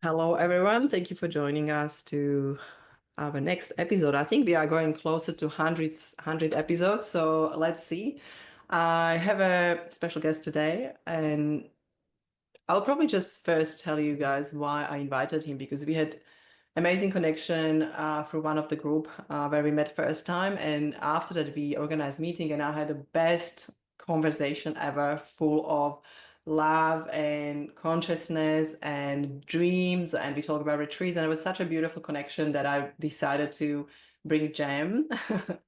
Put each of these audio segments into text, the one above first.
Hello, everyone. Thank you for joining us to our next episode. I think we are going closer to hundred episodes. So let's see. I have a special guest today, and I'll probably just first tell you guys why I invited him because we had amazing connection through one of the group where we met first time, and after that we organized meeting, and I had the best conversation ever, full of love and consciousness and dreams, and we talked about retreats, and it was such a beautiful connection that I decided to bring Jem.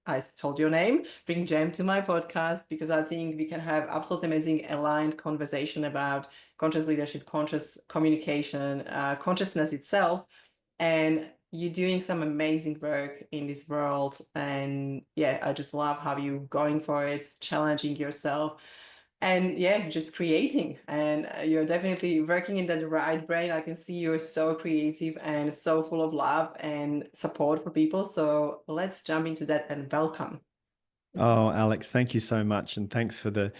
I told your name, bring Jem to my podcast because I think we can have absolutely amazing aligned conversation about conscious leadership, conscious communication, consciousness itself, and you're doing some amazing work in this world. And yeah, I just love how you're going for it, challenging yourself, and yeah, just creating. And you're definitely working in that right brain. I can see you're so creative and so full of love and support for people. So let's jump into that and welcome. Oh, Alex, thank you so much. And thanks for the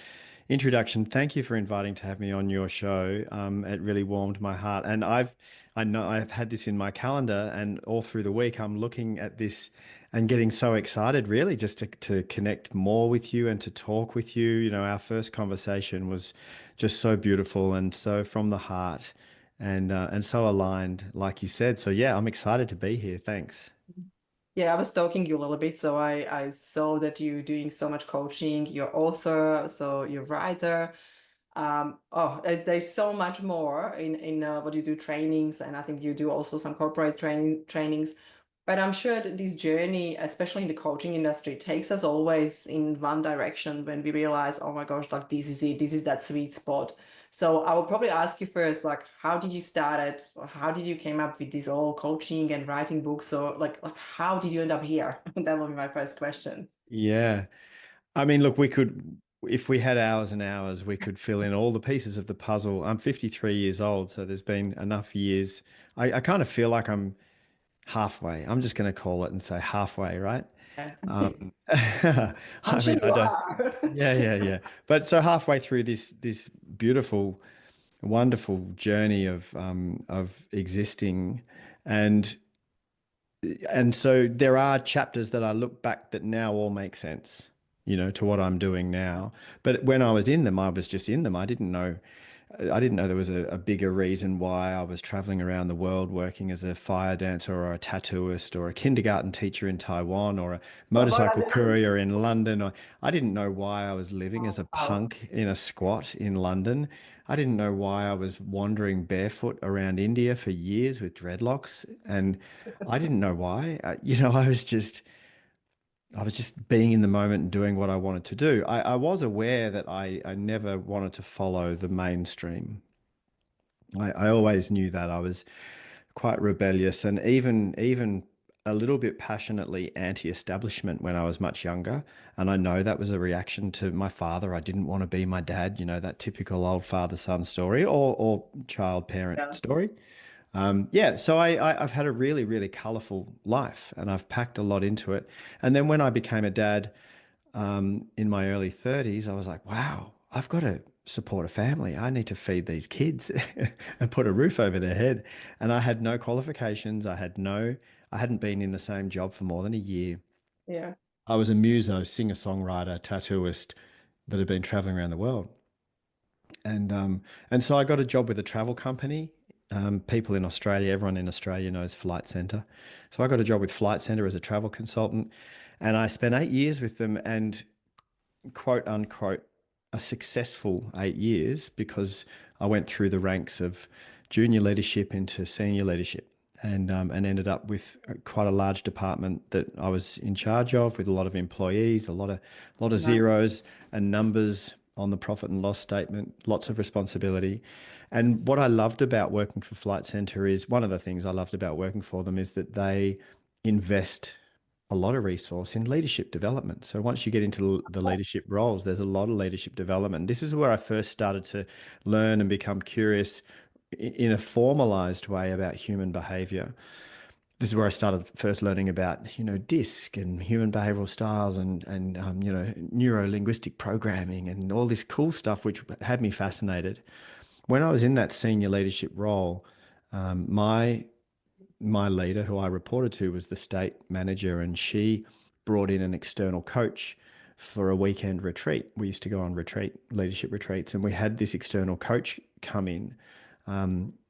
introduction. Thank you for inviting to have me on your show. It really warmed my heart. And I know I've had this in my calendar, and all through the week, I'm looking at this and getting so excited, really, just to connect more with you and to talk with you. You know, our first conversation was just so beautiful and so from the heart and so aligned, like you said. So yeah, I'm excited to be here. Thanks. Yeah, I was stalking you a little bit, so I saw that you're doing so much coaching. You're author, so you're writer. There's so much more in what you do, trainings, and I think you do also some corporate trainings. But I'm sure that this journey, especially in the coaching industry, takes us always in one direction when we realize, oh my gosh, like this is it, this is that sweet spot. So I will probably ask you first, like, how did you start it? Or how did you came up with this all coaching and writing books? So like how did you end up here? That will be my first question. Yeah. I mean, look, if we had hours and hours, we could fill in all the pieces of the puzzle. I'm 53 years old, so there's been enough years. I kind of feel like I'm halfway. I'm just going to call it and say halfway, right? Yeah. I'm I sure mean, you I don't. are. Yeah, yeah, yeah. But so halfway through this beautiful, wonderful journey of existing, and and so there are chapters that I look back that now all make sense, to what I'm doing now. But when I was in them, I was just in them. I didn't know there was a bigger reason why I was traveling around the world working as a fire dancer or a tattooist or a kindergarten teacher in Taiwan or a What motorcycle are the courier in London. Or I didn't know why I was living as a wow. punk in a squat in London. I didn't know why I was wandering barefoot around India for years with dreadlocks. And I didn't know why. I was just being in the moment and doing what I wanted to do. I was aware that I never wanted to follow the mainstream. I always knew that I was quite rebellious and even a little bit passionately anti-establishment when I was much younger. And I know that was a reaction to my father. I didn't want to be my dad, that typical old father-son story or child-parent Yeah. story. Yeah, so I've had a really, really colorful life and I've packed a lot into it. And then when I became a dad, in my early 30s, I was like, wow, I've got to support a family. I need to feed these kids and put a roof over their head. And I had no qualifications. I hadn't been in the same job for more than a year. Yeah. I was a muso, singer-songwriter, tattooist that had been traveling around the world. And so I got a job with a travel company. People in Australia, everyone in Australia knows Flight Centre. So I got a job with Flight Centre as a travel consultant, and I spent 8 years with them. And quote unquote a successful 8 years because I went through the ranks of junior leadership into senior leadership and ended up with quite a large department that I was in charge of with a lot of employees, a lot of Nice. zeros and numbers on the profit and loss statement, lots of responsibility. And what I loved about working for Flight Centre is one of the things I loved about working for them is that they invest a lot of resource in leadership development. So once you get into the leadership roles, there's a lot of leadership development. This is where I first started to learn and become curious in a formalized way about human behavior. This is where I started first learning about, DISC and human behavioral styles and neuro-linguistic programming and all this cool stuff, which had me fascinated. When I was in that senior leadership role, My leader, who I reported to, was the state manager, and she brought in an external coach for a weekend retreat. We used to go on leadership retreats, and we had this external coach come in.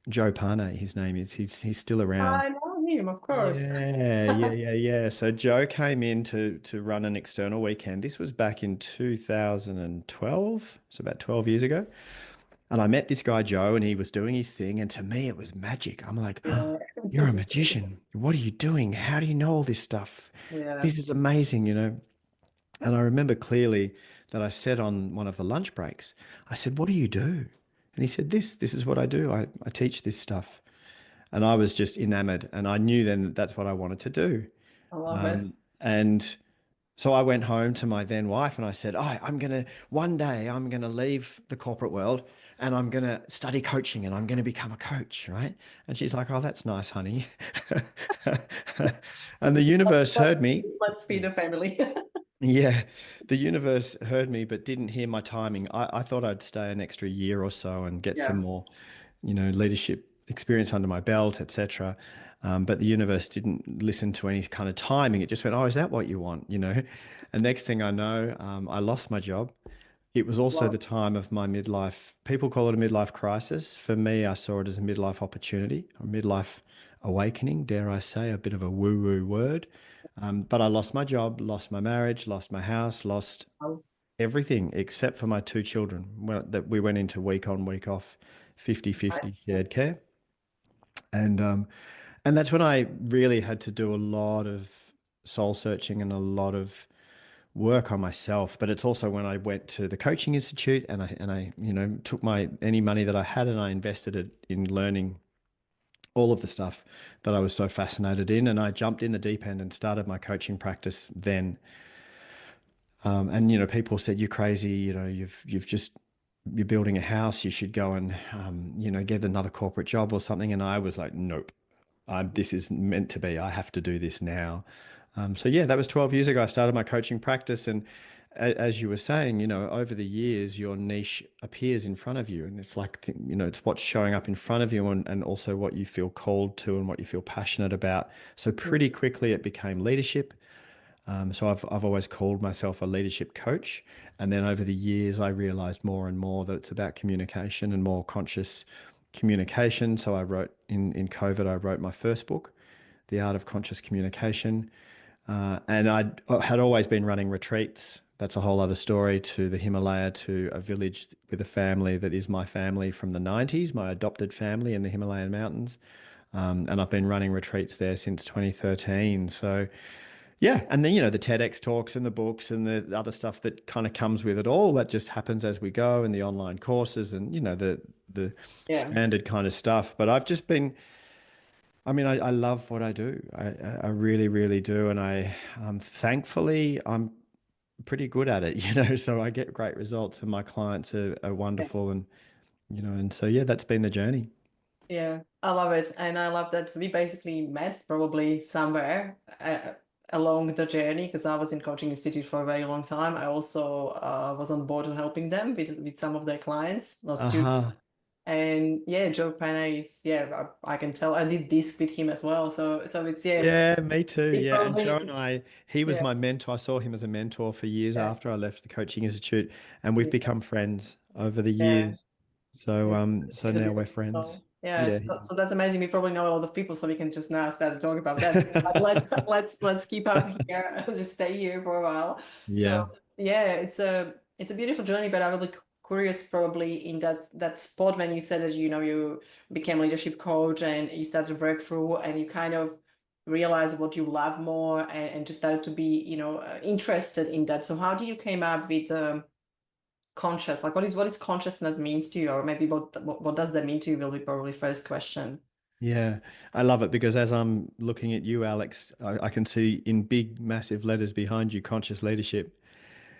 Joe Pane, his name is. He's still around. I know him, of course. Yeah. So Joe came in to run an external weekend. This was back in 2012, so about 12 years ago. And I met this guy, Joe, and he was doing his thing. And to me, it was magic. I'm like, oh, Yeah, you're a magician. What are you doing? How do you know all this stuff? yeah, This is amazing. And I remember clearly that I said on one of the lunch breaks, I said, what do you do? And he said, this is what I do. I teach this stuff. And I was just enamored. And I knew then that that's what I wanted to do. I love it. And so I went home to my then wife and I said, one day I'm going to leave the corporate world and I'm going to study coaching and I'm going to become a coach, right? And she's like, oh, that's nice, honey. And the universe Let's, heard me. let's feed the family. Yeah, the universe heard me, but didn't hear my timing. I thought I'd stay an extra year or so and get some Yeah, more, leadership experience under my belt, etc. But the universe didn't listen to any kind of timing. It just went, "Oh, is that what you want?" And next thing I know, I lost my job. It was also well, the time of my midlife. People call it a midlife crisis. For me, I saw it as a midlife opportunity, a midlife awakening, dare I say, a bit of a woo-woo word. But I lost my job, lost my marriage, lost my house, lost well, everything except for my two children. That we went into week on, week off, right. 50-50 shared care. And that's when I really had to do a lot of soul searching and a lot of work on myself. But it's also when I went to the coaching institute and I took my any money that I had and I invested it in learning all of the stuff that I was so fascinated in. And I jumped in the deep end and started my coaching practice then. And people said, "You're crazy. You're building a house. You should go and get another corporate job or something." And I was like, "Nope. This is meant to be. I have to do this now." So yeah, that was 12 years ago. I started my coaching practice, and as you were saying, over the years, your niche appears in front of you, and it's like, it's what's showing up in front of you, and also what you feel called to and what you feel passionate about. So pretty quickly, it became leadership. So I've always called myself a leadership coach, and then over the years, I realized more and more that it's about communication and more conscious communication. So I wrote in COVID, I wrote my first book, The Art of Conscious Communication. And I had always been running retreats. That's a whole other story, to the Himalaya, to a village with a family that is my family from the 90s, my adopted family in the Himalayan mountains. And I've been running retreats there since 2013. So, yeah. And then, the TEDx talks and the books and the other stuff that kind of comes with it all, that just happens as we go, and the online courses and, the Yeah, standard kind of stuff. But I've just been, I mean, I love what I do. I really, really do. And thankfully, I'm pretty good at it, so I get great results and my clients are yeah, wonderful. And so, yeah, that's been the journey. yeah. I love it, and I love that we basically met probably somewhere along the journey because I was in coaching institute for a very long time. I also was on board and helping them with some of their clients or students. Uh-huh. And yeah, Joe Pana is yeah, I can tell. I did disc with him as well, so it's yeah, Yeah, me too. it Yeah. And Joe probably and he was yeah, my mentor. I saw him as a mentor for years yeah, after I left the coaching institute, and we've yeah. become friends over the Yeah. years. So, He's, so he's a now we're beautiful friends. soul. Yeah, Yeah. so that's amazing. We probably know a lot of people, so we can just now start to talk about that. But let's keep up here. Just stay here for a while. So Yeah. yeah, it's a beautiful journey. But I was curious, probably in that spot when you said that you became a leadership coach and you started to work through, and you kind of realized what you love more, and just started to be interested in that. So how did you came up with conscious, like what is consciousness means to you, or maybe what does that mean to you will be probably first question. Yeah, I love it because as I'm looking at you, Alex, I can see in big, massive letters behind you, conscious leadership.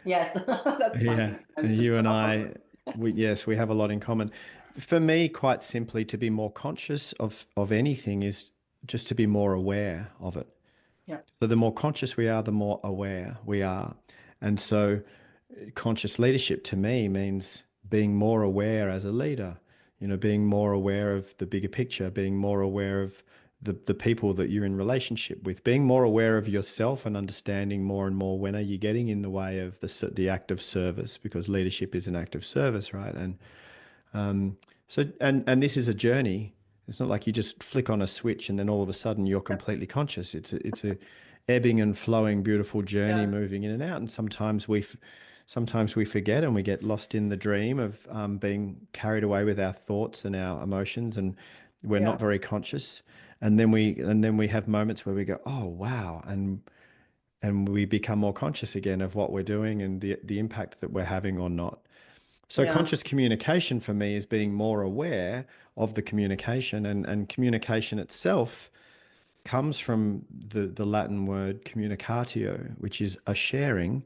Yes, that's Yeah, funny. And and just you and I, yes, we have a lot in common. For me, quite simply, to be more conscious of anything is just to be more aware of it. yeah, So the more conscious we are, the more aware we are. And so conscious leadership to me means being more aware as a leader. being more aware of the bigger picture, being more aware of the people that you're in relationship with, being more aware of yourself and understanding more and more when are you getting in the way of the act of service, because leadership is an act of service, right? And this is a journey. It's not like you just flick on a switch and then all of a sudden you're completely conscious. It's a ebbing and flowing, beautiful journey, Yeah. moving in and out. And sometimes we forget and we get lost in the dream of being carried away with our thoughts and our emotions, and we're Yeah. not very conscious. And then we have moments where we go, oh wow, and we become more conscious again of what we're doing and the impact that we're having or not. So Yeah. conscious communication for me is being more aware of the communication, and communication itself comes from the Latin word communicatio, which is a sharing,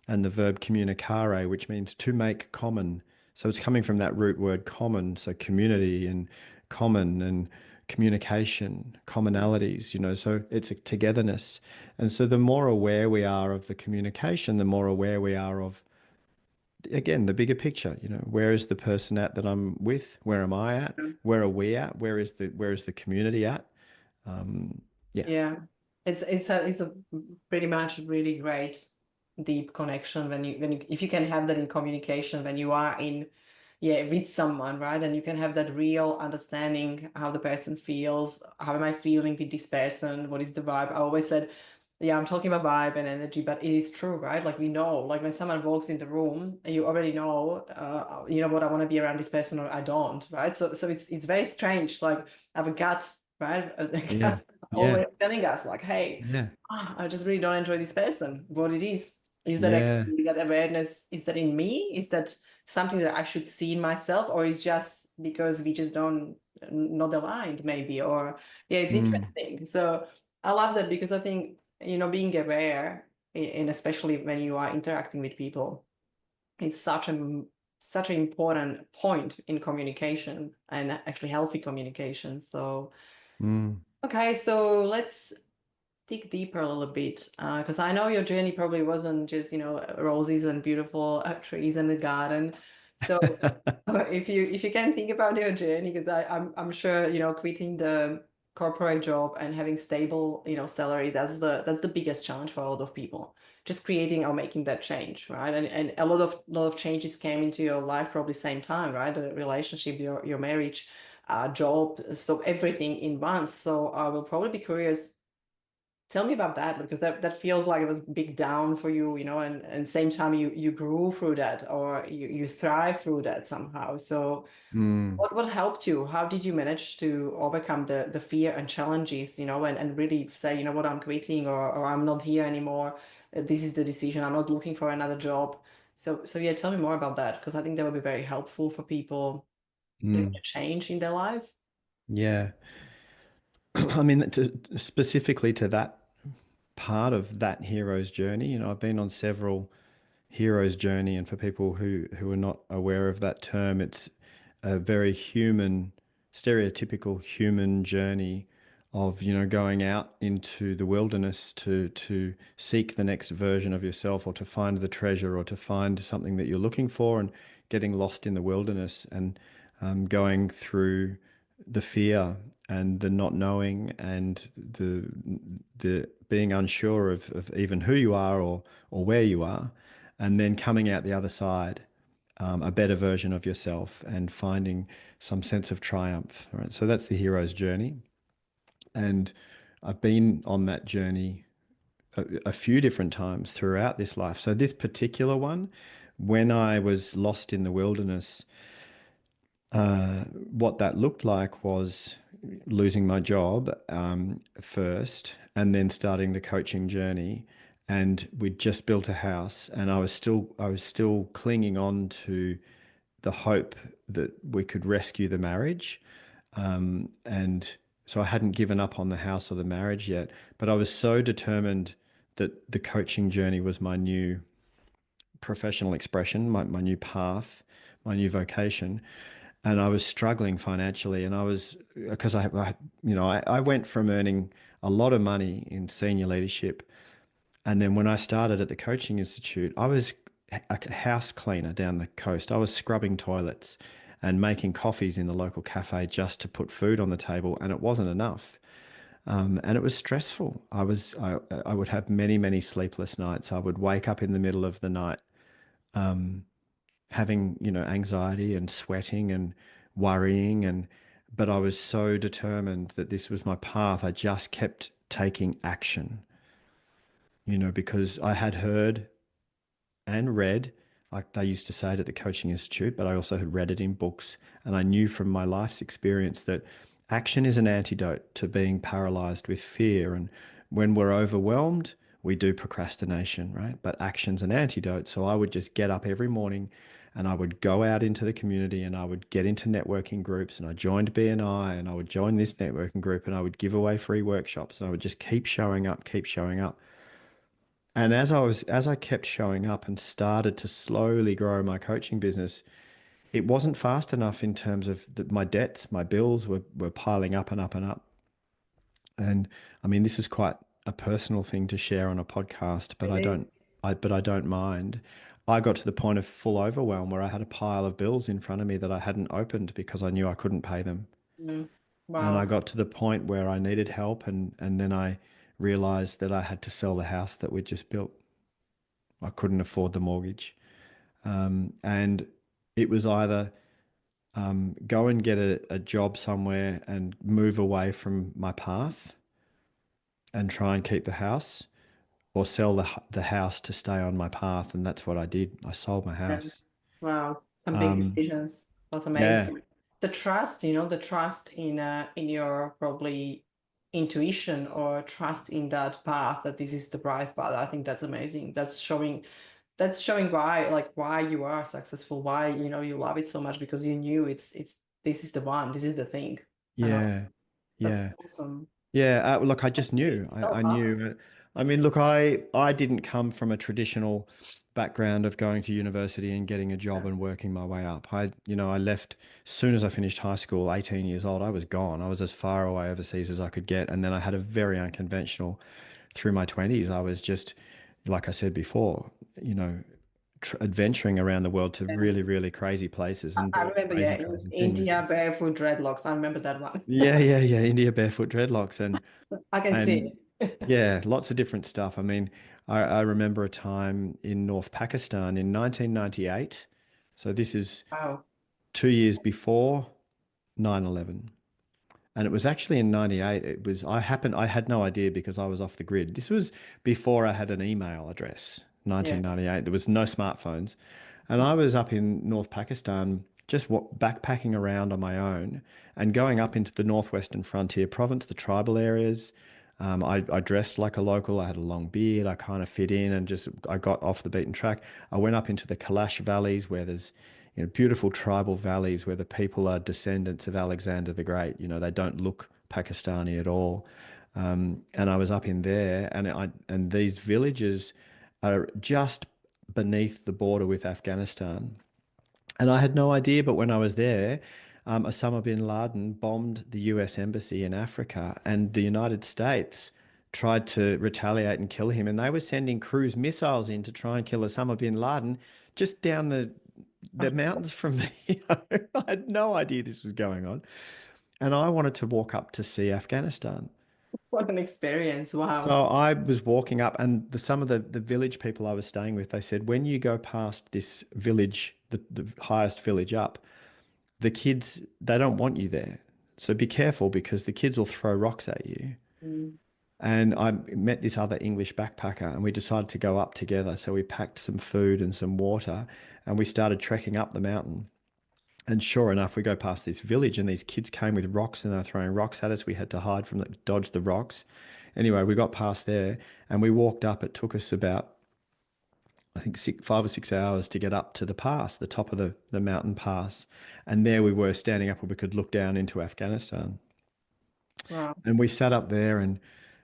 and the verb communicare, which means to make common. So it's coming from that root word common, so community and common and communication, commonalities, so it's a togetherness. And so the more aware we are of the communication, the more aware we are of, again, the bigger picture. Where is the person at that I'm with? Where am I at? Where are we at? Where is the community at? Yeah. Yeah, it's a pretty much really great deep connection when you if you can have that in communication when you are in, yeah, with someone, right? And you can have that real understanding how the person feels. How am I feeling with this person? What is the vibe? I always said, yeah, I'm talking about vibe and energy, but it is true, right? Like we know, like when someone walks in the room, you already know, you know what, I want to be around this person or I don't, right? So it's very strange. Like I have a gut, right? A Yeah. gut Yeah. always telling us like, hey, Yeah. I just really don't enjoy this person. What it is that Yeah. actually that awareness, is that in me? Is that something that I should see in myself, or is just because we just don't not aligned maybe? Or yeah, it's Mm, interesting. So I love that because I think, being aware, and especially when you are interacting with people, is such an important point in communication and actually healthy communication. So mm. okay, so let's dig deeper a little bit, because I know your journey probably wasn't just, roses and beautiful trees in the garden. So if you can think about your journey, because I'm sure, quitting the corporate job and having stable, salary, that's the biggest challenge for a lot of people. Just creating or making that change, right? And a lot of changes came into your life probably same time, right? The relationship, your marriage, job, so everything in once. So I will probably be curious. Tell me about that, because that feels like it was big down for you, and same time you grew through that, or you thrive through that somehow. So Mm, what helped you? How did you manage to overcome the fear and challenges, and really say, you know what, I'm quitting, or I'm not here anymore. This is the decision. I'm not looking for another job. So yeah, tell me more about that, because I think that would be very helpful for people doing mm. a change in their life. Yeah. I mean, specifically to that part of that hero's journey, I've been on several hero's journey, and for people who are not aware of that term, it's a very human, stereotypical human journey of going out into the wilderness to seek the next version of yourself, or to find the treasure, or to find something that you're looking for, and getting lost in the wilderness, and going through the fear and the not knowing, and the being unsure of even who you are, or where you are, and then coming out the other side, a better version of yourself, and finding some sense of triumph. Right. So that's the hero's journey. And I've been on that journey a few different times throughout this life. So this particular one, when I was lost in the wilderness, what that looked like was losing my job first, and then starting the coaching journey. And we'd just built a house, and I was still clinging on to the hope that we could rescue the marriage. And so I hadn't given up on the house or the marriage yet, but I was so determined that the coaching journey was my new professional expression, my new path, my new vocation. And I was struggling financially, and I was, because I went from earning a lot of money in senior leadership, and then when I started at the coaching institute, I was a house cleaner down the coast. I was scrubbing toilets, and making coffees in the local cafe just to put food on the table, and it wasn't enough. And it was stressful. I would have many, many sleepless nights. I would wake up in the middle of the night having, anxiety and sweating and worrying, but I was so determined that this was my path. I just kept taking action, because I had heard and read, like they used to say it at the coaching institute, but I also had read it in books. And I knew from my life's experience that action is an antidote to being paralyzed with fear. And when we're overwhelmed, we do procrastination, right? But action's an antidote. So I would just get up every morning and I would go out into the community and I would get into networking groups, and I joined BNI and I would join this networking group and I would give away free workshops, and I would just keep showing up, keep showing up. And as I kept showing up and started to slowly grow my coaching business, it wasn't fast enough in terms of my debts, my bills were piling up and up and up. And I mean, this is quite a personal thing to share on a podcast, but It is. I don't mind. I got to the point of full overwhelm where I had a pile of bills in front of me that I hadn't opened because I knew I couldn't pay them. Mm. And I Wow. got to the point where I needed help, and then I realized that I had to sell the house that we'd just built. I couldn't afford the mortgage. And it was either go and get a job somewhere and move away from my path and try and keep the house, or sell the house to stay on my path. And that's what I did. I sold my Yeah. house. Wow. Some big Um, decisions. That's yeah, amazing. The trust, the trust in your probably intuition, or trust in that path, that this is the right path. I think that's amazing. That's showing why, like, why you are successful, why you love it so much, because you knew it's this is the one, this is the thing. yeah, That's yeah. awesome. Yeah, look, I just knew. It's so I hard. knew. I mean, look, I didn't come from a traditional background of going to university and getting a job Yeah. and working my way up. I left as soon as I finished high school, 18 years old. I was gone. I was as far away overseas as I could get. And then I had a very unconventional through my 20s. I was just, like I said before, you know, adventuring around the world to Yeah. really, really crazy places and I doing remember, yeah, crazy, in crazy things. India, barefoot dreadlocks. I remember that one. Yeah, yeah, yeah. India barefoot dreadlocks I can and see it. yeah, lots of different stuff. I mean, I remember a time in North Pakistan in 1998. So this is Wow. 2 years before 9/11. And it was actually in 98. I had no idea because I was off the grid. This was before I had an email address, Yeah. 1998. There was no smartphones. And I was up in North Pakistan just backpacking around on my own and going up into the northwestern frontier province, the tribal areas. I dressed like a local. I had a long beard. I kind of fit in and I got off the beaten track. I went up into the Kalash valleys where there's beautiful tribal valleys where the people are descendants of Alexander the Great. They don't look Pakistani at all. And I was up in there, and these villages are just beneath the border with Afghanistan. And I had no idea, but when I was there, Osama bin Laden bombed the US embassy in Africa, and the United States tried to retaliate and kill him. And they were sending cruise missiles in to try and kill Osama bin Laden just down the mountains from me. I had no idea this was going on. And I wanted to walk up to see Afghanistan. What an experience. Wow. So I was walking up, and some of the village people I was staying with, they said, when you go past this village, the highest village up, the kids, they don't want you there. So be careful because the kids will throw rocks at you. Mm. And I met this other English backpacker, and we decided to go up together. So we packed some food and some water, and we started trekking up the mountain. And sure enough, we go past this village, and these kids came with rocks and they were throwing rocks at us. We had to hide from dodge the rocks. Anyway, we got past there and we walked up. It took us about, I think, 5 or 6 hours to get up to the pass, the top of the mountain pass. And there we were standing up where we could look down into Afghanistan. Wow. And we sat up there and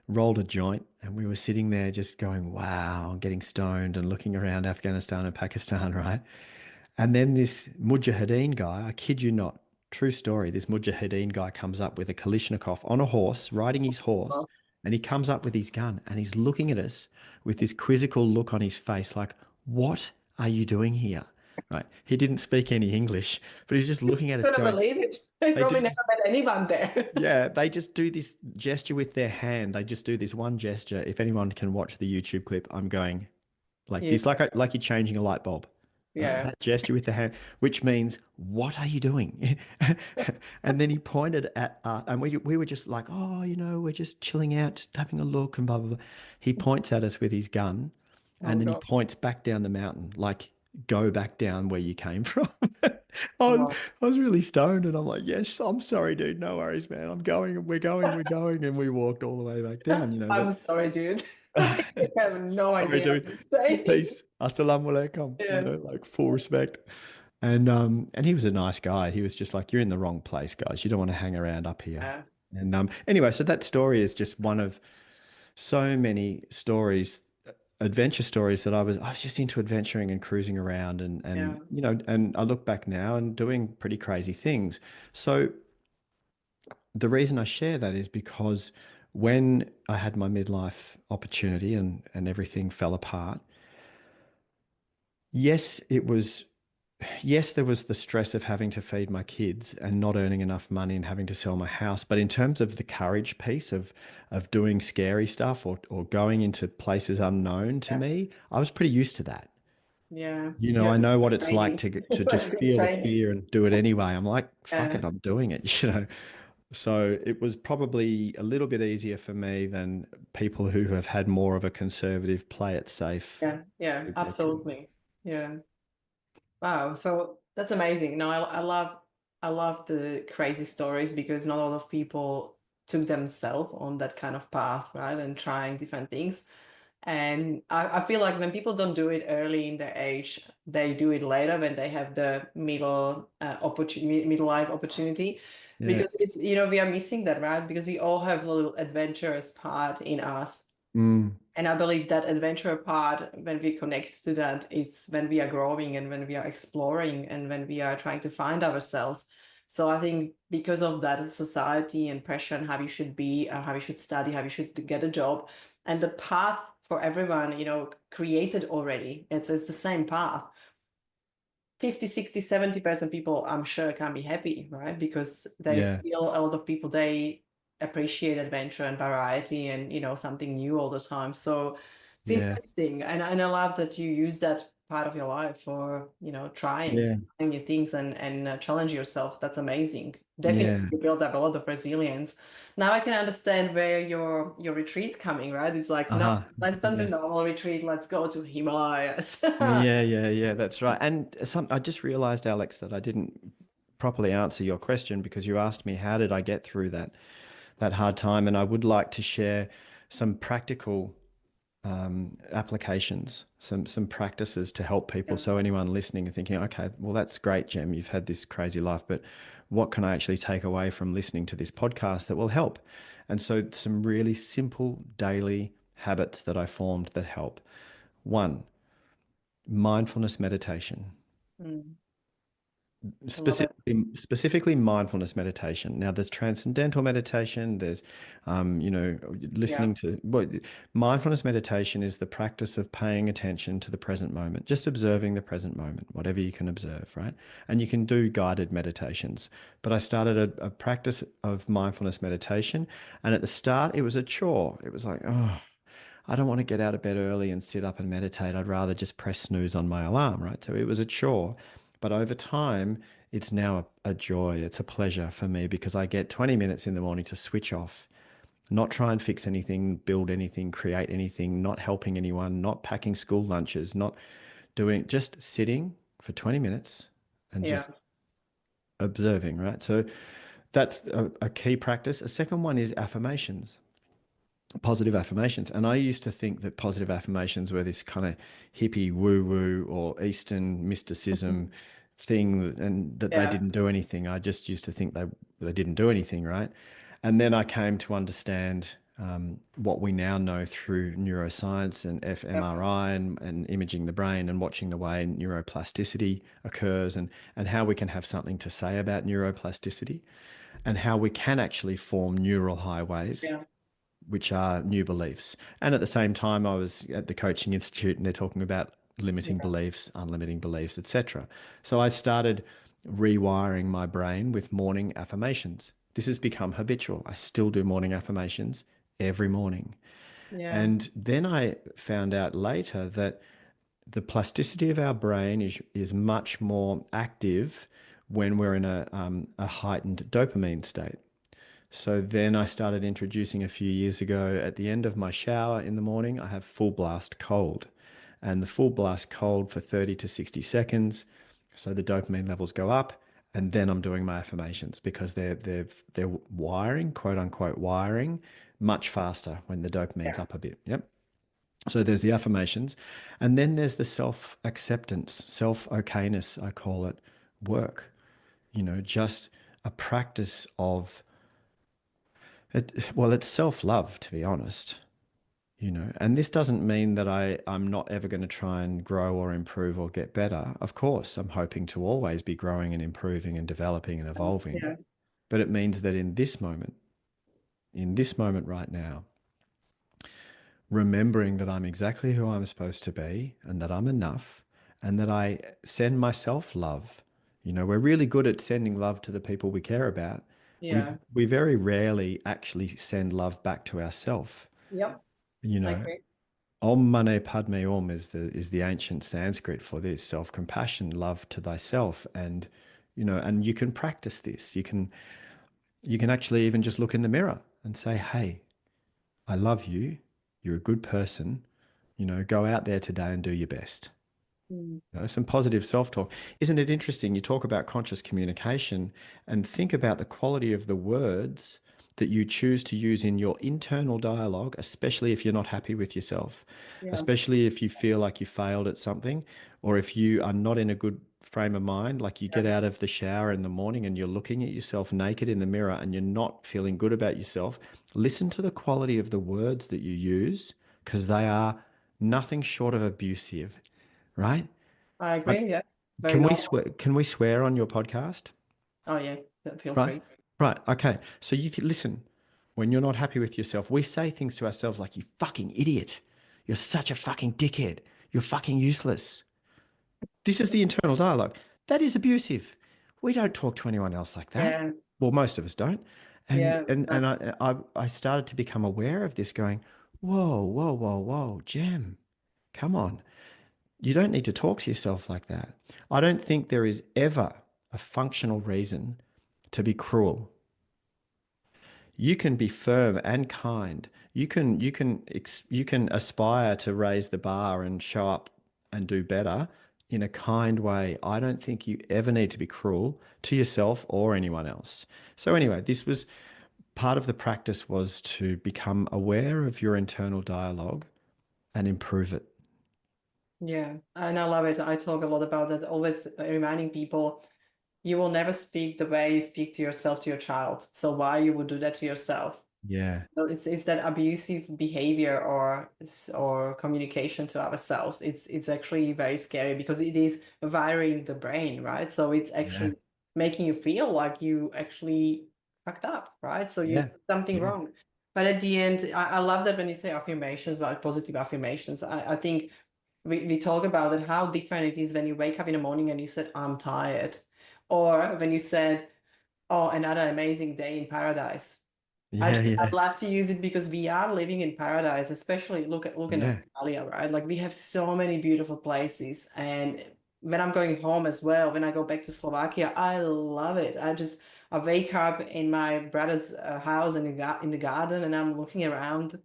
rolled a joint, and we were sitting there just going, wow, getting stoned and looking around Afghanistan and Pakistan, right? And then this Mujahideen guy, I kid you not, true story, this Mujahideen guy comes up with a Kalashnikov on a horse, riding his horse, Wow. and he comes up with his gun and he's looking at us with this quizzical look on his face, like, what are you doing here? right? He didn't speak any English, but he's just looking at us Couldn't going, believe it. I they do probably never this. met anyone there. Yeah, they just do this gesture with their hand. They just do this one gesture. If anyone can watch the YouTube clip, I'm going like Yeah, this, like you're changing a light bulb, right? yeah, That gesture with the hand, which means, what are you doing? And then he pointed at us, and we were just like, oh, we're just chilling out, just having a look, and blah blah blah. He points at us with his gun, oh and then he God. points back down the mountain, like, go back down where you came from. I was, Oh, I was really stoned, and I'm like, yes, I'm sorry, dude. No worries, man. I'm going. We're going. We're going. And we walked all the way back down. I'm sorry, dude. I have no Sorry, idea what dude. to say. Peace. Assalamu alaikum. Yeah, Like, full respect. And he was a nice guy. He was just like, you're in the wrong place, guys. You don't want to hang around up here. yeah, And anyway, so that story is just one of so many stories, adventure stories, that I was just into adventuring and cruising around, yeah. and I look back now and doing pretty crazy things. So the reason I share that is because when I had my midlife opportunity and everything fell apart, yes, yes, there was the stress of having to feed my kids and not earning enough money and having to sell my house. But in terms of the courage piece of doing scary stuff or going into places unknown to Yeah, me, I was pretty used to that. yeah. I Yeah. know what it's like Training. to just Good feel the training. fear and do it anyway. I'm like, fuck it, Yeah, I'm doing it. So it was probably a little bit easier for me than people who have had more of a conservative play it safe yeah, yeah, trajectory. absolutely. Yeah. Wow. So that's amazing. No, I love the crazy stories because not a lot of people took themselves on that kind of path, right? And trying different things. And I feel like when people don't do it early in their age, they do it later when they have the middle life opportunity. Yeah. Because we are missing that, right? Because we all have a little adventurous part in us. Mm, And I believe that adventure part, when we connect to that, it's when we are growing and when we are exploring and when we are trying to find ourselves. So I think because of that society and pressure and how you should be, how you should study, how you should get a job, and the path for everyone, created already. It's the same path. 50, 60, 70% people, I'm sure, can be happy, right? Because there's yeah. still a lot of people, they appreciate adventure and variety and, something new all the time. So it's Yeah. interesting. And I love that you use that part of your life for, Yeah. trying new things and challenge yourself. That's amazing. Definitely Yeah. you build up a lot of resilience. Now I can understand where your retreat coming, right? It's like, no, Uh-huh. let's not do Yeah. normal retreat. Let's go to Himalayas. Yeah, yeah, yeah, that's right. And I just realized, Alex, that I didn't properly answer your question because you asked me how did I get through that hard time, and I would like to share some practical applications, some practices to help people. Yeah. So anyone listening and thinking, okay, well, that's great, Jem, you've had this crazy life, but what can I actually take away from listening to this podcast that will help? And so some really simple daily habits that I formed that help. One, mindfulness meditation. Mm, I love it. Specifically mindfulness meditation. Now, there's transcendental meditation. There's, Yeah. listening to. Well, mindfulness meditation is the practice of paying attention to the present moment, just observing the present moment, whatever you can observe, right? And you can do guided meditations. But I started a practice of mindfulness meditation, and at the start, it was a chore. It was like, oh, I don't want to get out of bed early and sit up and meditate. I'd rather just press snooze on my alarm, right? So it was a chore. But over time, it's now a joy. It's a pleasure for me because I get 20 minutes in the morning to switch off, not try and fix anything, build anything, create anything, not helping anyone, not packing school lunches, not doing, just sitting for 20 minutes and Yeah. just observing, right? So that's a key practice. A second one is affirmations, positive affirmations. And I used to think that positive affirmations were this kind of hippie woo woo or Eastern mysticism thing and that they Yeah. didn't do anything. I just used to think they didn't do anything, right? And then I came to understand what we now know through neuroscience and Yeah. fMRI and imaging the brain and watching the way neuroplasticity occurs and how we can have something to say about neuroplasticity and how we can actually form neural highways Yeah. which are new beliefs. And at the same time, I was at the Coaching Institute and they're talking about limiting Yeah. beliefs, unlimiting beliefs, etc. So I started rewiring my brain with morning affirmations. This has become habitual. I still do morning affirmations every morning. Yeah. And then I found out later that the plasticity of our brain is much more active when we're in a heightened dopamine state. So then I started introducing a few years ago at the end of my shower in the morning, I have full blast cold. And the full blast cold for 30 to 60 seconds. So the dopamine levels go up. And then I'm doing my affirmations because they're wiring, quote unquote, wiring much faster when the dopamine's Yeah. up a bit. Yep. So there's the affirmations. And then there's the self acceptance, self okayness, I call it, work. Just a practice of it. Well, it's self love, to be honest. And this doesn't mean that I'm not ever going to try and grow or improve or get better. Of course, I'm hoping to always be growing and improving and developing and evolving. Yeah. But it means that in this moment right now, remembering that I'm exactly who I'm supposed to be and that I'm enough and that I send myself love. We're really good at sending love to the people we care about. We Yeah. we very rarely actually send love back to ourselves. Yep. You I know, agree. Om Mane Padme Om is the ancient Sanskrit for this, self-compassion, love to thyself. And you can practice this. You can actually even just look in the mirror and say, "Hey, I love you. You're a good person. Go out there today and do your best." Mm. Some positive self-talk. Isn't it interesting? You talk about conscious communication and think about the quality of the words that you choose to use in your internal dialogue, especially if you're not happy with yourself, Yeah. especially if you feel like you failed at something, or if you are not in a good frame of mind, like you get Yeah. out of the shower in the morning and you're looking at yourself naked in the mirror and you're not feeling good about yourself. Listen to the quality of the words that you use because they are nothing short of abusive, right? I I- agree. Yeah. Very Can we normal. swear? Can we swear on your podcast? Oh, yeah. Feel Right, free. right. Okay. So listen. When you're not happy with yourself, we say things to ourselves like, "You fucking idiot! You're such a fucking dickhead! You're fucking useless." This is the internal dialogue. That is abusive. We don't talk to anyone else like that. Yeah. Well, most of us don't. And Yeah. and and I started to become aware of this, going, "Whoa, whoa, whoa, whoa, Jem, come on. You don't need to talk to yourself like that." I don't think there is ever a functional reason to be cruel. You can be firm and kind. You can aspire to raise the bar and show up and do better in a kind way. I don't think you ever need to be cruel to yourself or anyone else. So anyway, this was part of the practice, was to become aware of your internal dialogue and improve it. Yeah. And I love it. I talk a lot about that, always reminding people you will never speak the way you speak to yourself to your child. So why you would do that to yourself? Yeah. So it's that abusive behavior or communication to ourselves. It's actually very scary because it is wiring the brain, right? So it's Yeah. actually making you feel like you actually fucked up, right? So you Yeah. something Yeah. wrong. But at the end, I love that when you say affirmations, like positive affirmations. I think we talk about it, how different it is when you wake up in the morning and you said, I'm tired. Or when you said, oh, another amazing day in paradise. Yeah. I'd Yeah. love to use it because we are living in paradise, especially look at Yeah. Australia, right? Like we have so many beautiful places. And when I'm going home as well, when I go back to Slovakia, I love it. I wake up in my brother's house in the garden and I'm looking around.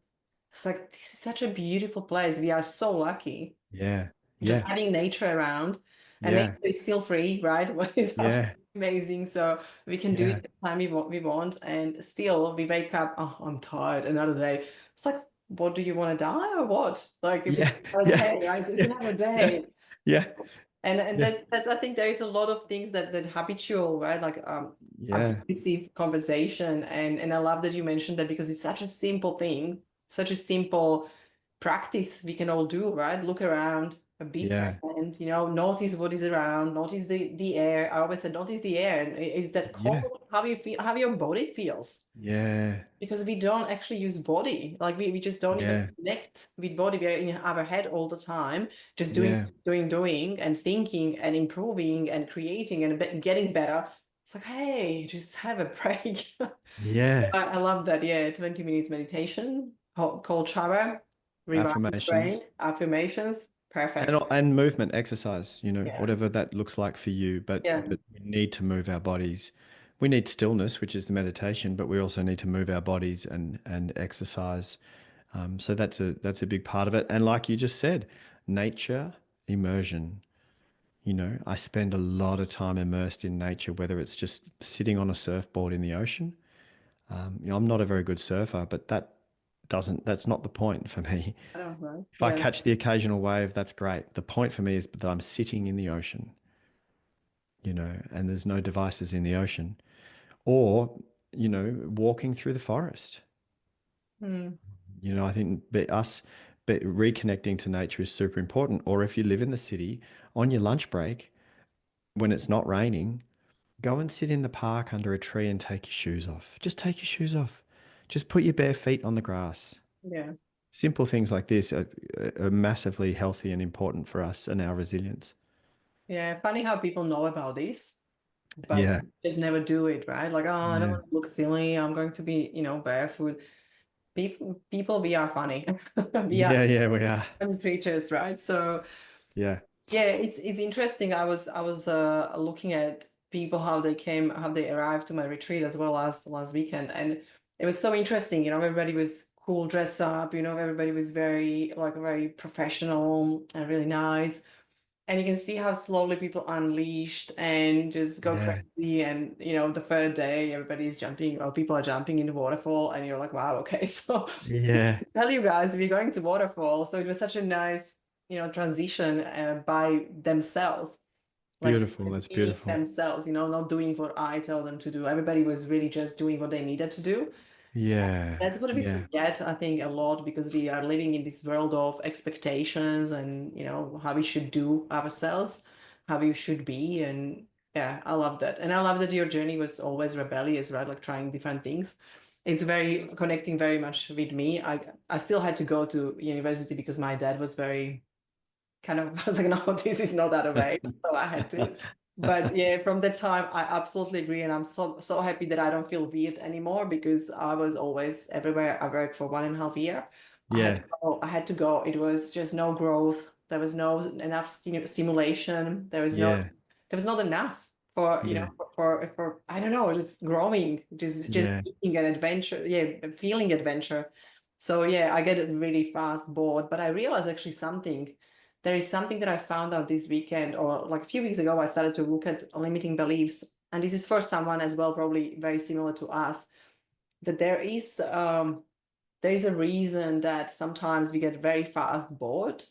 It's like this is such a beautiful place. We are so lucky Yeah. just Yeah. having nature around, and nature Yeah. is still free, right? What is Yeah. absolutely amazing. So we can do it Yeah. the time we want, and still we wake up, oh, I'm tired, another day. It's like, what do you want to die or what? Like if it's Yeah. another Yeah. day, right? It's Yeah. another Yeah. day. Yeah. And Yeah. that's I think there is a lot of things that habitual, right? Like Yeah. abusive conversation. And I love that you mentioned that because it's such a simple thing, such a simple practice we can all do, right? Look around. be Yeah. present, notice what is around, notice the air. I always said, notice the air. And is that Yeah. cold? How you feel, how your body feels. Yeah. Because we don't actually use body. Like we just don't even Yeah. connect with body. We're in our head all the time, just doing, Yeah. doing, and thinking and improving and creating and getting better. It's like, hey, just have a break. Yeah. I love that. Yeah, 20 minutes meditation, cold shower, revive the Affirmations. brain, affirmations. Perfect. And movement, exercise, Yeah. whatever that looks like for you. Yeah. But we need to move our bodies. We need stillness, which is the meditation, but we also need to move our bodies and exercise. So that's a big part of it. And like you just said, nature immersion. I spend a lot of time immersed in nature, whether it's just sitting on a surfboard in the ocean. I'm not a very good surfer, but that's not the point for me. I don't know. If I Yeah. catch the occasional wave, that's great. The point for me is that I'm sitting in the ocean, and there's no devices in the ocean, or, walking through the forest. Hmm. I think reconnecting to nature is super important. Or if you live in the city, on your lunch break, when it's not raining, go and sit in the park under a tree and take your shoes off. Just take your shoes off. Just put your bare feet on the grass. Yeah. Simple things like this are massively healthy and important for us and our resilience. Yeah. Funny how people know about this, but Yeah, just never do it, right? Like, oh, I don't yeah, want to look silly. I'm going to be, barefoot. People, we are funny. We are yeah, yeah, we are. funny creatures, right? So Yeah, yeah, it's interesting. I was looking at people how they arrived to my retreat as well as the last weekend, and it was so interesting. Everybody was cool, dressed up. Everybody was very professional and really nice. And you can see how slowly people unleashed and just go yeah, crazy. And the third day, everybody's jumping, or people are jumping in the waterfall, and you're like, wow, okay. So yeah. tell you guys, we're going to waterfall. So it was such a nice, transition by themselves, like Beautiful. just That's being beautiful. themselves, not doing what I tell them to do. Everybody was really just doing what they needed to do. Yeah, That's what we yeah, forget, I think, a lot because we are living in this world of expectations and, how we should do ourselves, how we should be. And yeah, I love that. And I love that your journey was always rebellious, right? Like trying different things. It's very connecting very much with me. I still had to go to university because my dad was very kind of, I was like, no, this is not that way. So I had to. But yeah, from that time, I absolutely agree. And I'm so happy that I don't feel weird anymore because I was always everywhere. I worked for 1.5 years. yeah, I had to go. It was just no growth. There was no enough stimulation. yeah, There was not enough for, yeah, I don't know, just growing, just yeah. being an adventure. Yeah, feeling adventure. So yeah, I get really fast bored. But I realized actually something. There is something that I found out this weekend, or like a few weeks ago, I started to look at limiting beliefs. And this is for someone as well, probably very similar to us, that there is a reason that sometimes we get very fast bored.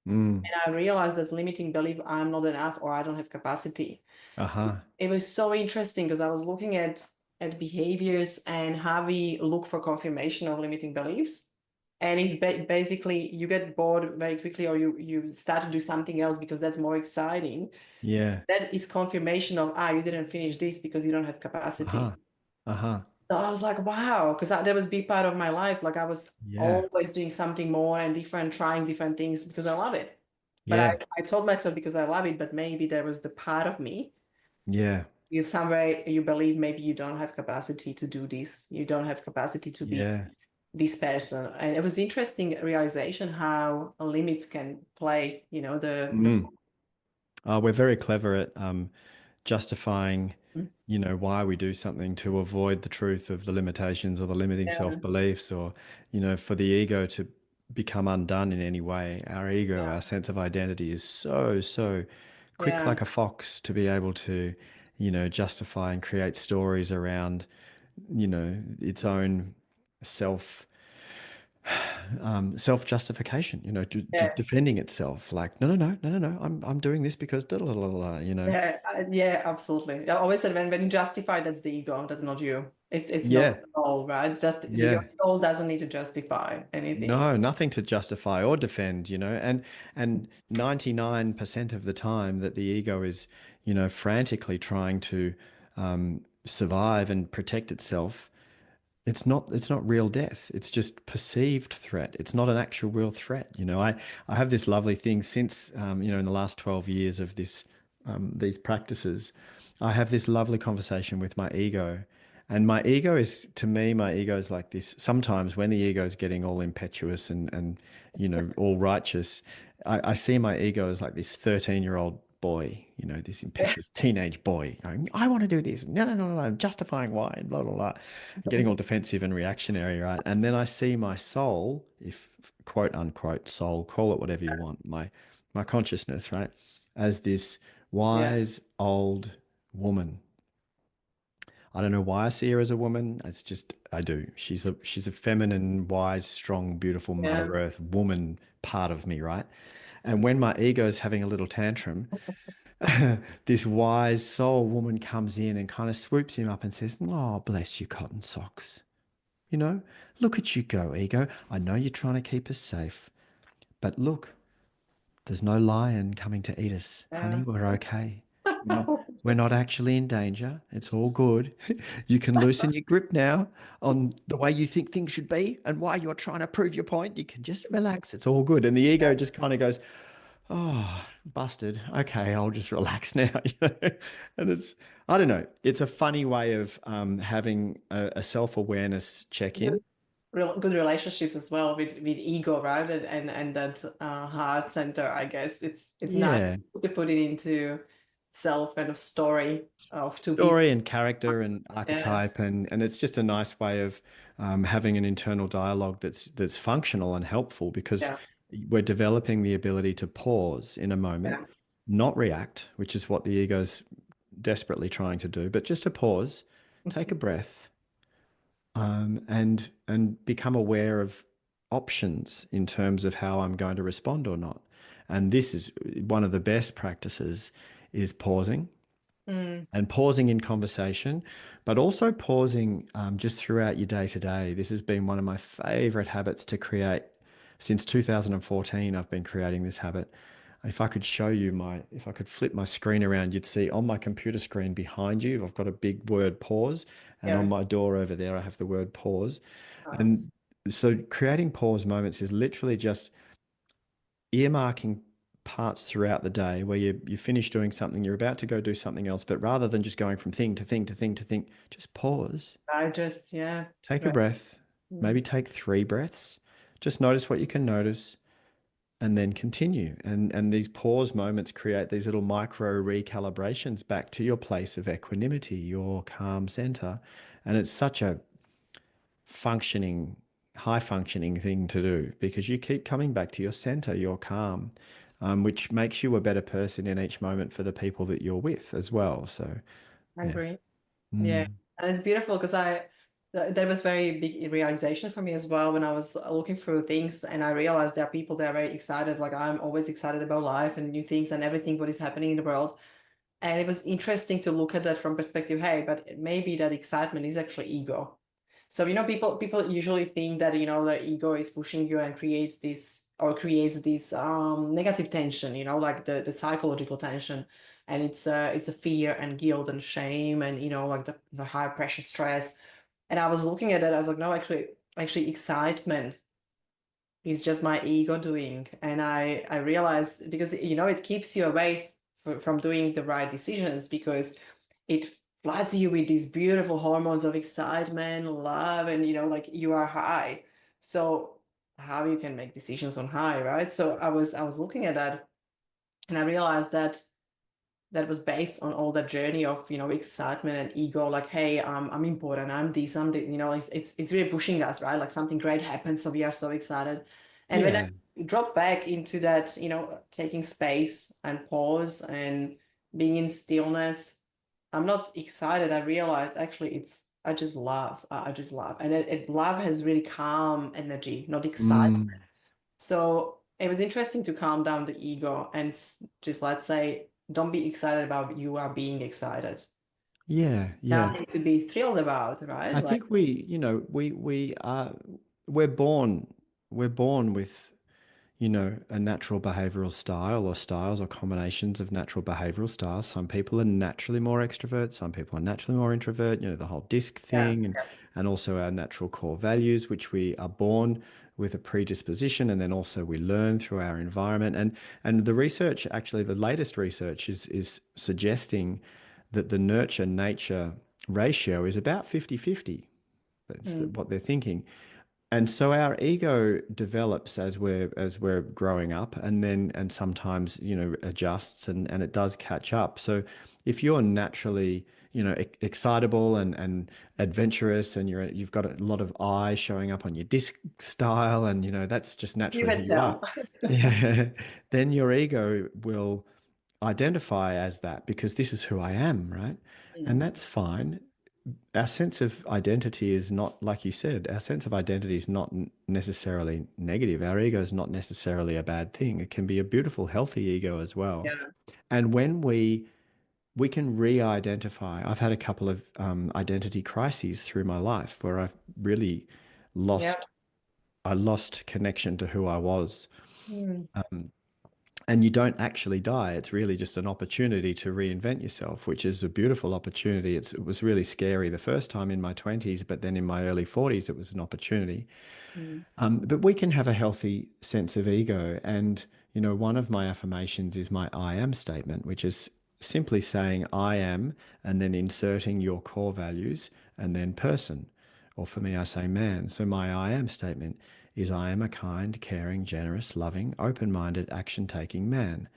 Mm. And I realized that limiting belief, I'm not enough or I don't have capacity. Uh-huh. It was so interesting because I was looking at behaviors and how we look for confirmation of limiting beliefs. And it's basically you get bored very quickly, or you start to do something else because that's more exciting. Yeah. That is confirmation of, you didn't finish this because you don't have capacity. Uh-huh. Uh-huh. So I was like, wow, because that was a big part of my life. Like I was Yeah. always doing something more and different, trying different things because I love it. But Yeah. I told myself because I love it, but maybe there was the part of me, Yeah. you somewhere you believe maybe you don't have capacity to do this. You don't have capacity to be Yeah. this person. And it was interesting realization how limits can play, the Mm. We're very clever at justifying, Mm. why we do something to avoid the truth of the limitations or the limiting Yeah, self-beliefs or, for the ego to become undone in any way. Our ego, yeah, our sense of identity is so quick yeah, like a fox to be able to, justify and create stories around, its own self self-justification, Yeah. defending itself. Like, no, no, no, no, no, no. I'm doing this because da, da, da, da, da. Yeah, yeah, absolutely. I always said when you justify, that's the ego, that's not you. It's not Yeah, the goal, right? It's just your yeah. goal doesn't need to justify anything. No, nothing to justify or defend, and 99% of the time that the ego is, frantically trying to survive and protect itself, it's not real death. It's just perceived threat. It's not an actual real threat. I have this lovely thing since in the last 12 years of these practices, I have this lovely conversation with my ego. And my ego is, to me, my ego is like this. Sometimes when the ego is getting all impetuous and all righteous, I see my ego as like this 13-year-old boy, this impetuous teenage boy going, I want to do this. No, no, no, no, no, I'm justifying why, blah, blah, blah, getting all defensive and reactionary, right? And then I see my soul, if quote unquote soul, call it whatever you want, my consciousness, right, as this Yeah, wise old woman. I don't know why I see her as a woman. It's just I do. She's a feminine, wise, strong, beautiful yeah. Mother Earth woman part of me, right? And when my ego is having a little tantrum, this wise soul woman comes in and kind of swoops him up and says, "Oh, bless you, cotton socks. You know, look at you go, ego. I know you're trying to keep us safe, but look, there's no lion coming to eat us. Honey, Yeah. we're okay. We're not actually in danger. It's all good. You can loosen your grip now on the way you think things should be and why you're trying to prove your point. You can just relax. It's all good." And the ego just kind of goes, "Oh, busted. Okay, I'll just relax now." And I don't know. It's a funny way of having a self-awareness check-in. Good relationships as well with ego, right? And that heart center, I guess. It's nice Yeah. to put it into self kind of story of two people. Story and character and Yeah, archetype, and it's just a nice way of having an internal dialogue that's functional and helpful because yeah, we're developing the ability to pause in a moment, yeah. not react, which is what the ego's desperately trying to do, but just to pause, take a breath, and become aware of options in terms of how I'm going to respond or not. And this is one of the best practices is pausing Mm, and pausing in conversation, but also pausing just throughout your day to day. This has been one of my favorite habits to create since 2014. I've been creating this habit. If I could flip my screen around, you'd see on my computer screen behind you, I've got a big word pause, and on yeah, my door over there, I have the word pause. nice. And so creating pause moments is literally just earmarking parts throughout the day where you finish doing something, you're about to go do something else, but rather than just going from thing to thing to thing to thing, just pause, I just, yeah, take a right. breath, maybe Mm, take 3 breaths, just notice what you can notice, and then continue. And these pause moments create these little micro recalibrations back to your place of equanimity, your calm center. And it's such a functioning, high functioning thing to do because you keep coming back to your center, your calm, which makes you a better person in each moment for the people that you're with as well. So, I yeah. agree. Yeah, Mm. and it's beautiful because that was very big realization for me as well when I was looking through things and I realized there are people that are very excited. Like I'm always excited about life and new things and everything what is happening in the world. And it was interesting to look at that from perspective, hey, but maybe that excitement is actually ego. So, people usually think that, the ego is pushing you and creates this negative tension, like the psychological tension. And it's a fear and guilt and shame and, like the high pressure stress. And I was looking at it, I was like, no, actually excitement it's just my ego doing. And I realized because it keeps you away from doing the right decisions because it floods you with these beautiful hormones of excitement, love, and like you are high. So how you can make decisions on high, right? So I was looking at that and I realized that was based on all that journey of excitement and ego, like, hey, I'm important, I'm this, I'm the, it's really pushing us, right? Like something great happens, so we are so excited. And when I Yeah. drop back into that, taking space and pause and being in stillness, I'm not excited. I realize actually I just love. I just love, and love has really calm energy, not excitement. Mm. So it was interesting to calm down the ego and just let's say, don't be excited about you are being excited. Yeah, yeah. Nothing to be thrilled about, right? I Like, think we are we're born we're born with a natural behavioral style or styles or combinations of natural behavioral styles. Some people are naturally more extrovert, some people are naturally more introvert, the whole disc yeah, thing and also our natural core values, which we are born with a predisposition and then also we learn through our environment. And the research, actually, the latest research is suggesting that the nurture nature ratio is about 50-50. That's mm, what they're thinking. And so our ego develops as we're growing up and sometimes adjusts and it does catch up. So if you're naturally excitable and adventurous and you've got a lot of I showing up on your disc style and that's just you naturally who can you are, tell. yeah, then your ego will identify as that because this is who I am, right? And Mm, that's fine. Our sense of identity is not, like you said, our sense of identity is not necessarily negative. Our ego is not necessarily a bad thing. It can be a beautiful, healthy ego as well. yeah, And when we can re-identify, I've had a couple of identity crises through my life where I've really yeah, lost, I lost connection to who I was. mm, And you don't actually die. It's really just an opportunity to reinvent yourself, which is a beautiful opportunity. It was really scary the first time in my 20s, but then in my early 40s, it was an opportunity. mm, But we can have a healthy sense of ego. And, one of my affirmations is my I am statement, which is simply saying I am and then inserting your core values and then person. Or for me, I say man. So my I am statement is I am a kind, caring, generous, loving, open minded, action taking man.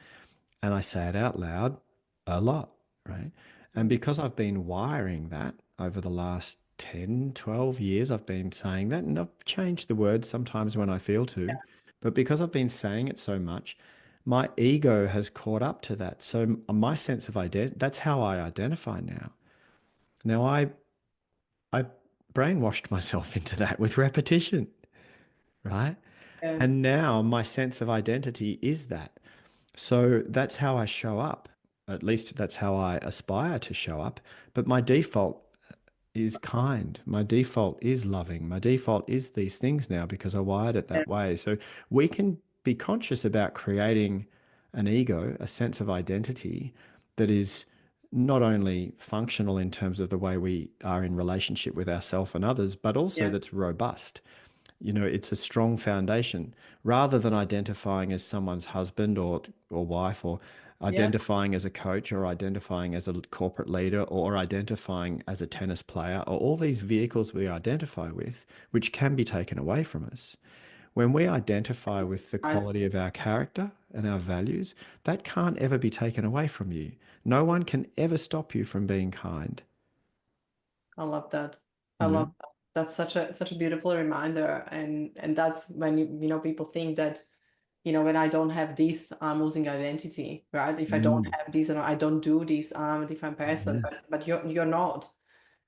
And I say it out loud a lot, right? And mm, because I've been wiring that over the last 10, 12 years, I've been saying that and I've changed the words sometimes when I feel to. But because I've been saying it so much, my ego has caught up to that. So my sense of identity, that's how I identify now. Now I brainwashed myself into that with repetition, right? yeah, And now my sense of identity is that. So that's how I show up. At least that's how I aspire to show up. But my default is kind. My default is loving. My default is these things now because I wired it yeah, that way. So we can be conscious about creating an ego, a sense of identity that is not only functional in terms of the way we are in relationship with ourselves and others, but also yeah, that's robust. It's a strong foundation rather than identifying as someone's husband or wife or yeah, identifying as a coach or identifying as a corporate leader or identifying as a tennis player or all these vehicles we identify with, which can be taken away from us. When we identify with the I, quality of our character and our values, that can't ever be taken away from you. No one can ever stop you from being kind, I love that. I you love know? that. That's such a beautiful reminder, and that's when people think that when I don't have this, I'm losing identity, right? If I don't Mm. have this and I don't do this, I'm a different person. Yeah. But you're not.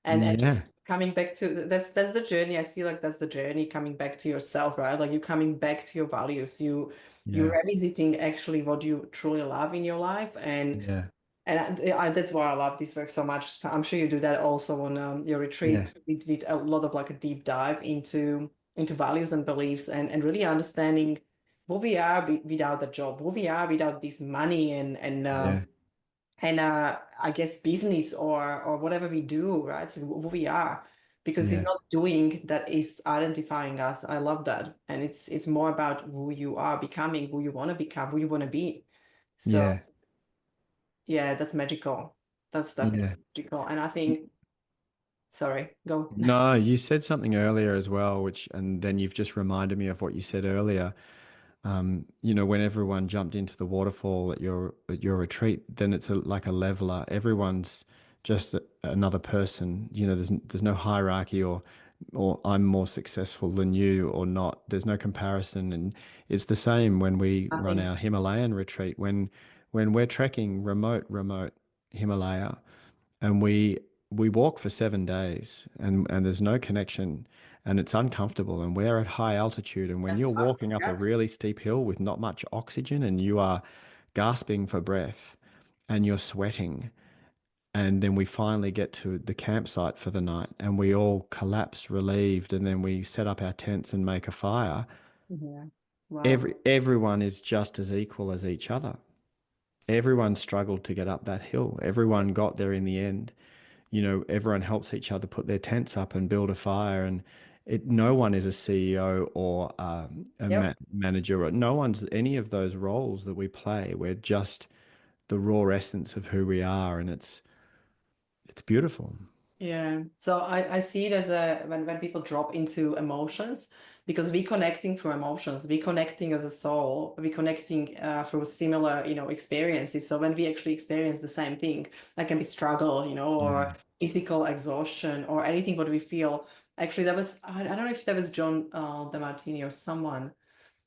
And Yeah. coming back to that's the journey. I see like that's the journey coming back to yourself, right? Like you coming back to your values. You Yeah. revisiting actually what you truly love in your life, Yeah. and that's why I love this work so much. So I'm sure you do that also on your retreat. Yeah. We did a lot of like a deep dive into values and beliefs and really understanding who we are without the job, who we are without this money Yeah. and I guess business or whatever we do, right? So who we are, because it's Yeah. not doing that is identifying us. I love that, and it's more about who you are becoming, who you want to become, who you want to be. So Yeah. yeah, that's magical. That's definitely Yeah. magical, and I think, sorry, go. No, you said something earlier as well, and then you've just reminded me of what you said earlier. When everyone jumped into the waterfall at your retreat, then it's like a leveler. Everyone's just another person. There's no hierarchy or I'm more successful than you or not. There's no comparison, and it's the same when we run Nothing. our Himalayan retreat. When we're trekking remote Himalaya, and we walk for 7 days and there's no connection and it's uncomfortable and we're at high altitude. And when That's you're hard. walking up a Yeah. really steep hill with not much oxygen and you are gasping for breath and you're sweating, and then we finally get to the campsite for the night and we all collapse relieved and then we set up our tents and make a fire. Yeah. Wow. Everyone is just as equal as each other. Everyone struggled to get up that hill. Everyone got there in the end. Everyone helps each other put their tents up and build a fire. And no one is a CEO or a Yep. manager, or no one's any of those roles that we play. We're just the raw essence of who we are, and it's beautiful. Yeah. So I see it as when people drop into emotions, because we connecting through emotions, we connecting as a soul, we connecting through similar, experiences. So when we actually experience the same thing, that can be struggle, Yeah. or physical exhaustion or anything what we feel. Actually, that was, I don't know if that was John DeMartini or someone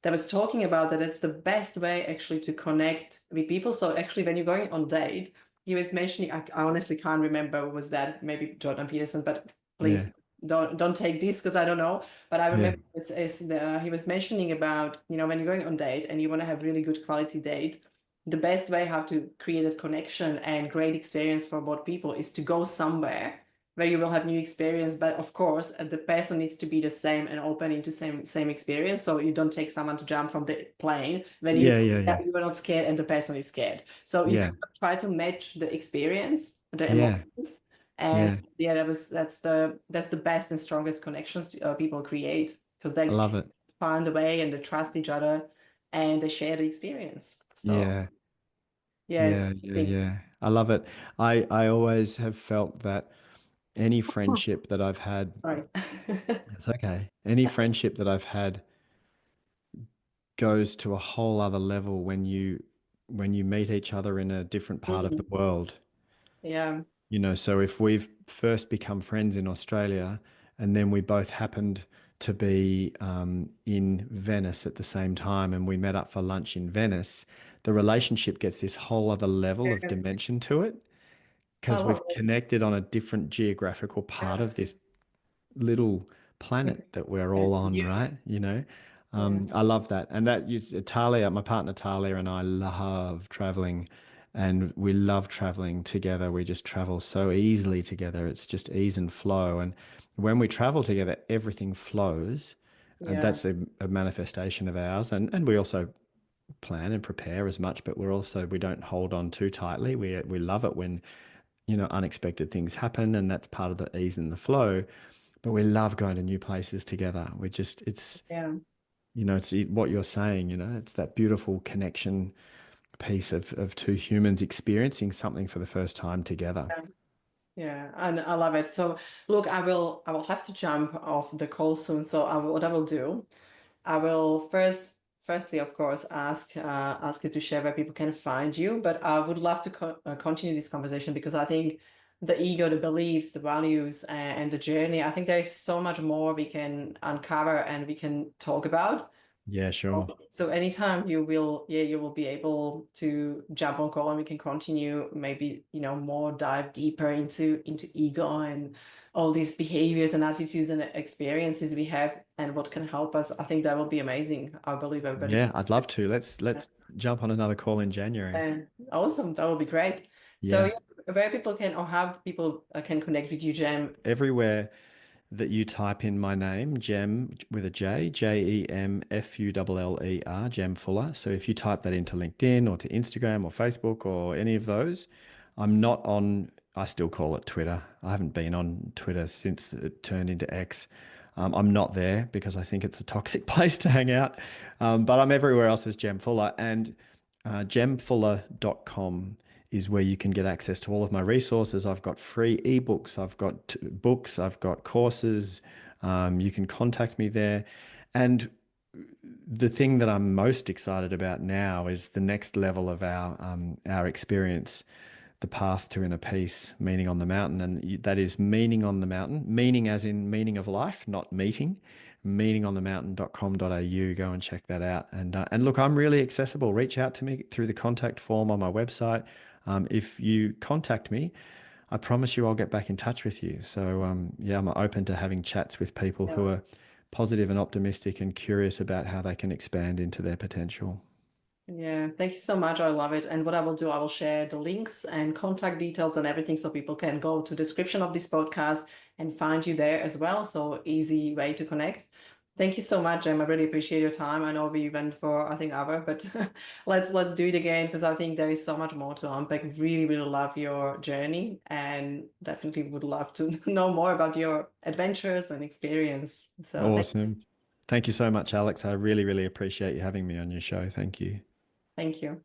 that was talking about that it's the best way actually to connect with people. So actually, when you're going on date, he was mentioning, I honestly can't remember, was that maybe Jordan Peterson, but Yeah. please don't take this because I don't know. But I Yeah. remember he was mentioning about, when you're going on date and you want to have really good quality date, the best way how to create a connection and great experience for both people is to go somewhere where you will have new experience. But of course, the person needs to be the same and open into same experience. So you don't take someone to jump from the plane when Yeah. Yeah. Yeah. you are not scared and the person is scared. So you Yeah. can try to match the experience, the Yeah. emotions, and Yeah. yeah, that's the best and strongest connections people create, because I they love it. find a way and they trust each other and they share the experience. So Yeah. yeah, it's Yeah. Yeah. amazing. Yeah. I love it. I always have felt that any friendship that I've had, Sorry. it's okay. Any friendship that I've had goes to a whole other level when you meet each other in a different part of the Mhm. world. Yeah, So if we've first become friends in Australia and then we both happened to be in Venice at the same time and we met up for lunch in Venice, the relationship gets this whole other level of yeah. dimension to it I because love we've it. connected on a different geographical part of this little It's, planet that we're all it's on, beautiful. right? Yeah, I love that. And Talia, my partner Talia, and I love traveling, and we love traveling together. We just travel so easily together. It's just ease and flow. And when we travel together, everything flows. And yeah, that's a manifestation of ours. And we also plan and prepare as much, but we don't hold on too tightly. We love it when, unexpected things happen, and that's part of the ease and the flow. But we love going to new places together. yeah. It's what you're saying, it's that beautiful connection piece of two humans experiencing something for the first time together. Yeah. Yeah, and I love it. So look, I will have to jump off the call soon. So what I will do, I will firstly, of course, ask you to share where people can find you. But I would love to continue this conversation, because I think the ego, the beliefs, the values, and the journey, I think there is so much more we can uncover and we can talk about. Yeah, sure. So anytime you will be able to jump on call and we can continue, maybe, more dive deeper into ego and all these behaviors and attitudes and experiences we have and what can help us. I think that will be amazing. I believe everybody. Yeah, I'd love to. Let's jump on another call in January. Awesome. That would be great. So Yeah. yeah, where people can, or how people can connect with you, Jem. Everywhere that you type in my name, Jem with a J, Jemfuller, Jem Fuller. So if you type that into LinkedIn or to Instagram or Facebook or any of those, I'm not on, I still call it Twitter. I haven't been on Twitter since it turned into X. I'm not there because I think it's a toxic place to hang out. But I'm everywhere else as Jem Fuller. And gemfuller.com is where you can get access to all of my resources. I've got free ebooks, I've got books, I've got courses. You can contact me there. And the thing that I'm most excited about now is the next level of our experience, the path to inner peace, meaning on the mountain, and that is meaning on the mountain, meaning as in meaning of life, not meeting. Meaningonthemountain.com.au. Go and check that out. And look, I'm really accessible. Reach out to me through the contact form on my website. If you contact me, I promise you I'll get back in touch with you. So, yeah, I'm open to having chats with people Yeah. who are positive and optimistic and curious about how they can expand into their potential. Yeah, thank you so much. I love it. And what I will do, I will share the links and contact details and everything so people can go to the description of this podcast and find you there as well. So easy way to connect. Thank you so much, Jem. I really appreciate your time. I know we went for I think hour, but let's do it again because I think there is so much more to unpack. Really, really love your journey and definitely would love to know more about your adventures and experience. So Awesome. Thank you so much, Alex. I really, really appreciate you having me on your show. Thank you. thank you.